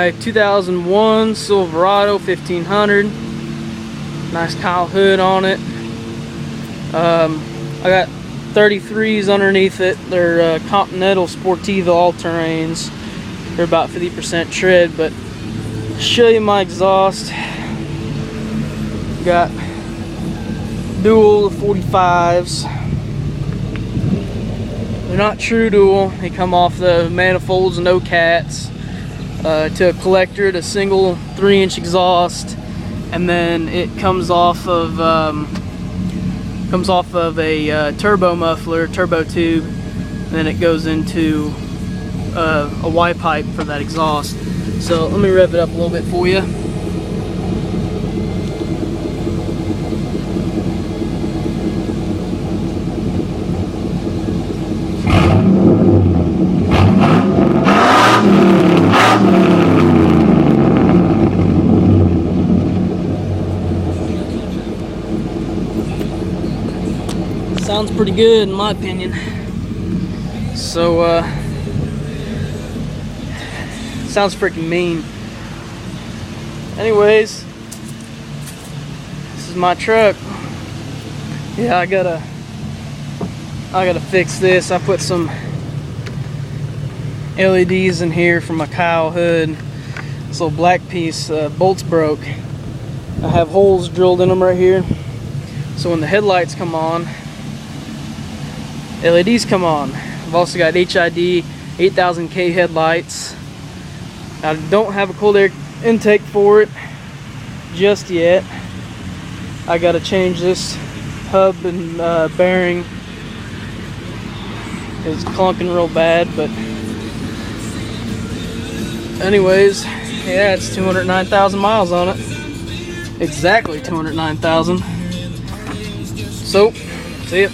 my 2001 Silverado 1500. Nice Kyle hood on it. I got 33s underneath it. They're Continental Sportiva all-terrains. They're about 50% tread, but I'll show you my exhaust. Got dual 45s. They're not true dual. They come off the manifolds, no cats. To a collector, to single 3-inch exhaust, and then it comes off of a turbo muffler, turbo tube, and then it goes into a Y pipe for that exhaust. So let me rev it up a little bit for you. Sounds pretty good in my opinion. So sounds freaking mean. Anyways, this is my truck. Yeah, I gotta fix this. I put some LEDs in here for my Kyle hood. This little black piece, bolts broke. I have holes drilled in them right here, so when the headlights come on, LEDs come on. I've also got HID 8000K headlights. I don't have a cold air intake for it just yet. I gotta change this hub and bearing. It's clunking real bad, but anyways, yeah, it's 209,000 miles on it. Exactly 209,000. So, see ya.